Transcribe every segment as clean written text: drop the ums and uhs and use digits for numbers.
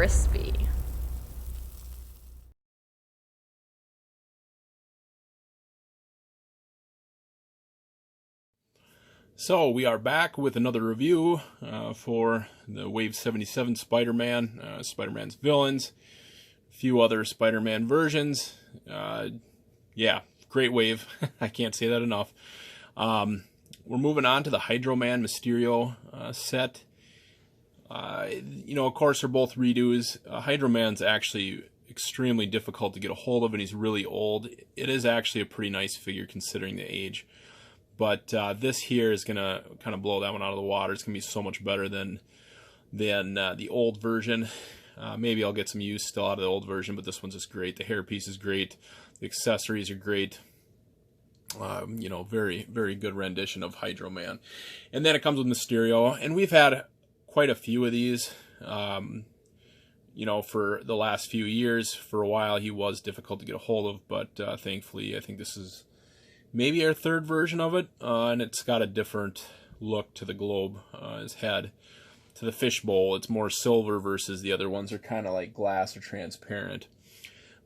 crispy. So we are back with another review for the Wave 77 Spider-Man, Spider-Man's villains, a few other Spider-Man versions. Yeah, great wave. I can't say that enough. We're moving on to the Hydro Man Mysterio set. Of course, they're both redos. Hydro Man's actually extremely difficult to get a hold of, and he's really old. It is actually a pretty nice figure considering the age. But this here is going to kind of blow that one out of the water. It's going to be so much better than the old version. Maybe I'll get some use still out of the old version, but this one's just great. The hairpiece is great. The accessories are great. Very, very good rendition of Hydro Man. And then it comes with Mysterio. And we've had quite a few of these, for the last few years. For a while, he was difficult to get a hold of, but thankfully, I think this is maybe our third version of it, and it's got a different look to the globe, his head. To the fishbowl, it's more silver versus the other ones are kind of like glass or transparent.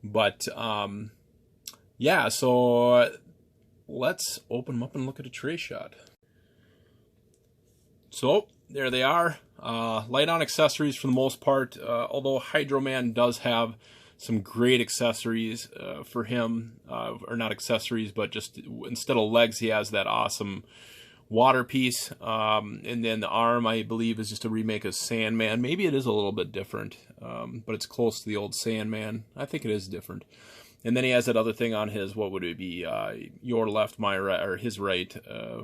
But, yeah, so let's open them up and look at a tray shot. So, there they are. Light on accessories for the most part, although Hydro Man does have some great accessories for him, or not accessories, but just instead of legs, he has that awesome water piece. And then the arm, I believe, is just a remake of Sandman. Maybe it is a little bit different, but it's close to the old Sandman. I think it is different. And then he has that other thing on his, what would it be, your left, my right, or his right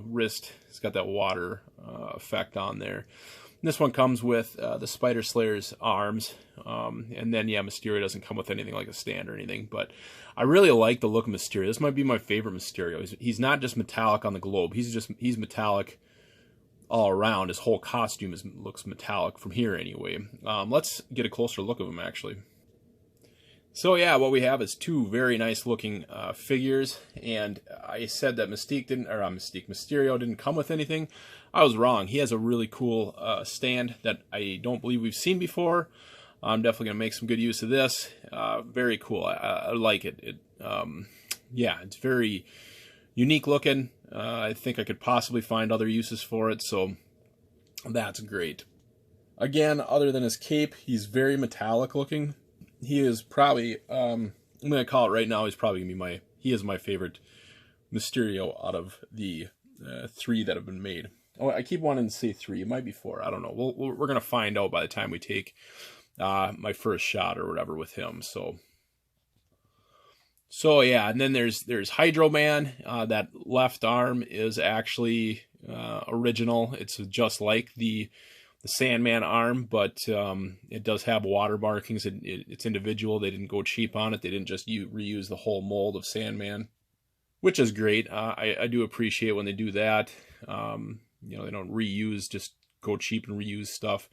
wrist. It's got that water effect on there. This one comes with the Spider Slayer's arms, and then, yeah, Mysterio doesn't come with anything like a stand or anything, but I really like the look of Mysterio. This might be my favorite Mysterio. He's not just metallic on the globe. He's metallic all around. His whole costume looks metallic from here anyway. Let's get a closer look of him, actually. So, yeah, what we have is two very nice-looking figures, and I said that Mysterio didn't come with anything. I was wrong. He has a really cool stand that I don't believe we've seen before. I'm definitely going to make some good use of this. Very cool. I like it. Yeah, it's very unique looking. I think I could possibly find other uses for it, so that's great. Again, other than his cape, he's very metallic looking. He is probably, I'm going to call it right now, he is my favorite Mysterio out of the three that have been made. Oh, I keep wanting to say three. It might be four. I don't know. We're going to find out by the time we take my first shot or whatever with him. So yeah, and then there's Hydro Man. That left arm is actually original. It's just like the Sandman arm, but it does have water markings. It's individual. They didn't go cheap on it. They didn't just reuse the whole mold of Sandman, which is great. I do appreciate when they do that. They don't just go cheap and reuse stuff.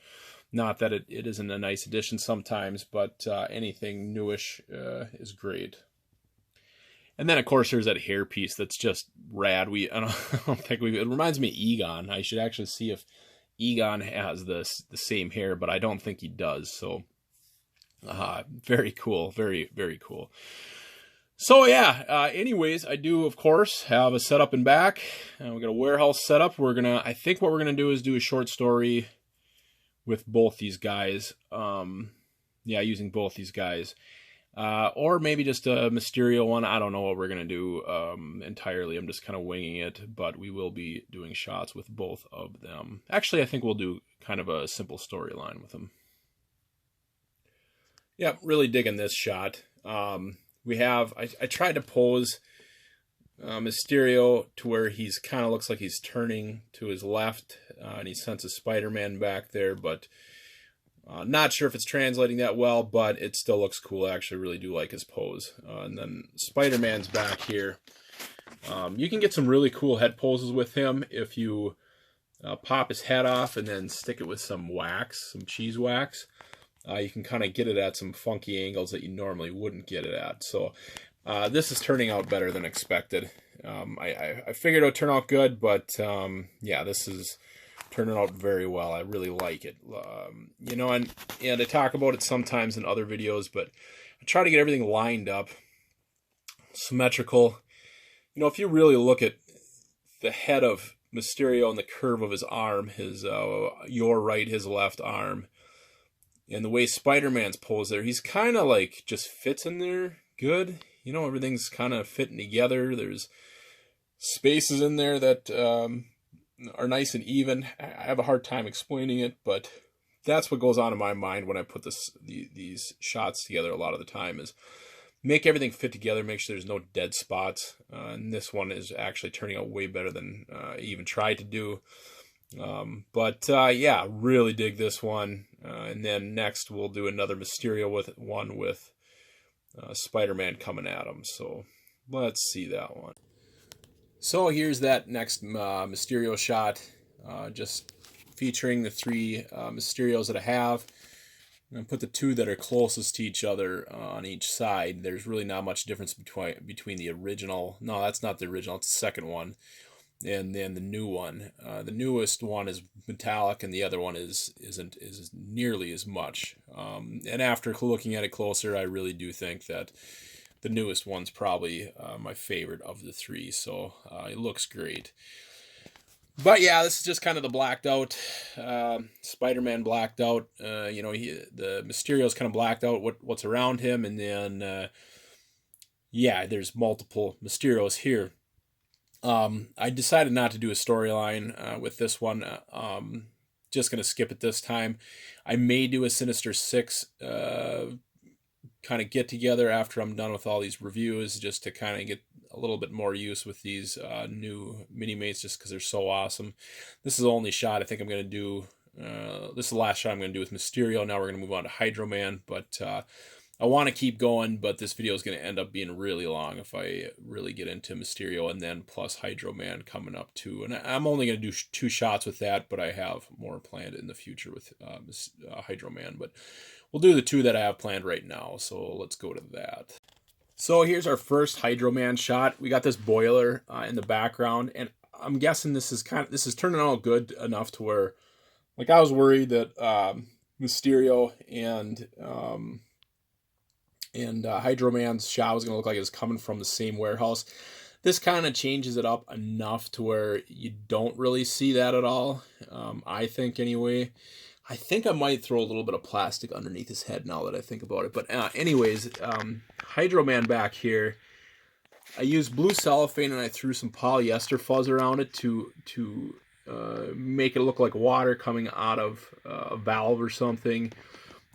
Not that it isn't a nice addition sometimes, but anything newish is great. And then, of course, there's that hair piece that's just rad. I don't think it reminds me of Egon. I should actually see if Egon has the same hair, but I don't think he does. So, very cool. Very, very cool. So, yeah, anyways, I do, of course, have a setup in back. We got a warehouse setup. I think what we're going to do is do a short story with both these guys. Using both these guys. Or maybe just a Mysterio one. I don't know what we're going to do entirely. I'm just kind of winging it, but we will be doing shots with both of them. Actually, I think we'll do kind of a simple storyline with them. Yeah, really digging this shot. I tried to pose Mysterio to where he's kind of looks like he's turning to his left, and he senses Spider-Man back there, but not sure if it's translating that well, but it still looks cool. I actually really do like his pose. And then Spider-Man's back here. You can get some really cool head poses with him if you pop his head off and then stick it with some wax, some cheese wax. You can kind of get it at some funky angles that you normally wouldn't get it at. So this is turning out better than expected. I figured it would turn out good, but yeah, this is turning out very well. I really like it. You know, and I talk about it sometimes in other videos, but I try to get everything lined up, symmetrical. You know, if you really look at the head of Mysterio and the curve of his arm, his your right, his left arm, and the way Spider-Man's posed there, he's kind of like just fits in there good. You know, everything's kind of fitting together. There's spaces in there that are nice and even. I have a hard time explaining it, but that's what goes on in my mind when I put these shots together a lot of the time, is make everything fit together, make sure there's no dead spots. And this one is actually turning out way better than I even tried to do. Yeah, really dig this one. And then next we'll do another Mysterio with Spider-Man coming at him. So let's see that one. So here's that next Mysterio shot, just featuring the 3 Mysterios that I have. And put the 2 that are closest to each other on each side. There's really not much difference between the original. No, that's not the original. It's the second one. And then the new one. The newest one is metallic, and the other one isn't nearly as much. And after looking at it closer, I really do think that the newest one's probably my favorite of the 3. So it looks great. But yeah, this is just kind of the blacked out, Spider-Man blacked out. You know, the Mysterio's kind of blacked out what's around him, and then yeah, there's multiple Mysterios here. I decided not to do a storyline with this one. Just gonna skip it this time. I may do a Sinister Six kind of get together after I'm done with all these reviews, just to kind of get a little bit more use with these new Minimates, just because they're so awesome. This is the only shot I think I'm going to do. This is the last shot I'm going to do with Mysterio. Now we're going to move on to Hydro Man, but I want to keep going, but this video is going to end up being really long if I really get into Mysterio, and then plus Hydro Man coming up too. And I'm only going to do 2 shots with that, but I have more planned in the future with Hydro Man. But we'll do the 2 that I have planned right now, so let's go to that. So here's our first Hydro Man shot. We got this boiler in the background, and I'm guessing this is turning out good enough to where, like, I was worried that Mysterio and Hydro Man's shot was going to look like it was coming from the same warehouse. This kind of changes it up enough to where you don't really see that at all, I think anyway. I think I might throw a little bit of plastic underneath his head now that I think about it. But anyways, Hydro Man back here, I used blue cellophane and I threw some polyester fuzz around it to make it look like water coming out of a valve or something.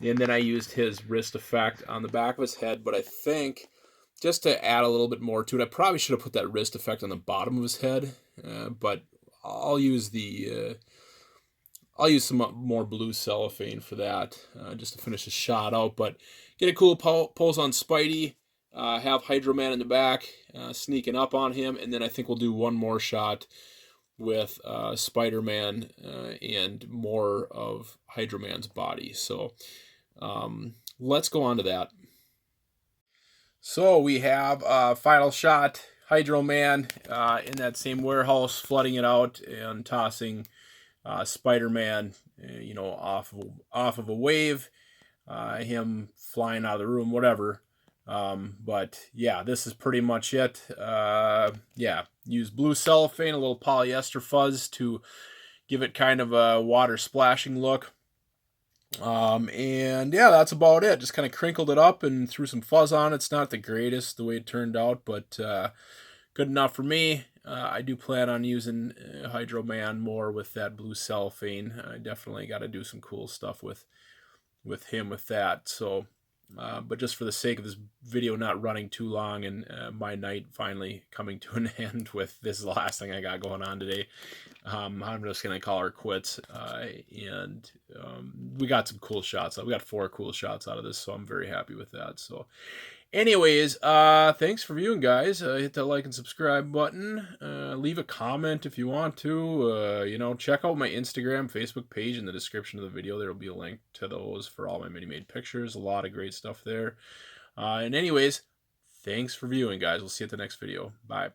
And then I used his wrist effect on the back of his head. But I think, just to add a little bit more to it, I probably should have put that wrist effect on the bottom of his head. But I'll use some more blue cellophane for that, just to finish the shot out. But get a cool pose on Spidey, have Hydro Man in the back, sneaking up on him, and then I think we'll do one more shot with Spider-Man and more of Hydro Man's body. So let's go on to that. So we have a final shot, Hydro Man in that same warehouse, flooding it out and tossing Spider-Man, you know, off of a wave, him flying out of the room, whatever. But yeah, this is pretty much it. Yeah, use blue cellophane, a little polyester fuzz to give it kind of a water splashing look. And yeah, that's about it. Just kind of crinkled it up and threw some fuzz on it. It's not the greatest the way it turned out, but good enough for me. I do plan on using Hydro Man more with that blue cellophane. I definitely got to do some cool stuff with him with that. So, but just for the sake of this video not running too long and my night finally coming to an end with this is the last thing I got going on today, I'm just going to call her quits. And we got some cool shots. We got 4 cool shots out of this, so I'm very happy with that. So anyways, thanks for viewing, guys. Hit that like and subscribe button. Leave a comment if you want to. You know, check out my Instagram, Facebook page in the description of the video. There will be a link to those for all my mini-made pictures. A lot of great stuff there. And anyways, thanks for viewing, guys. We'll see you at the next video. Bye.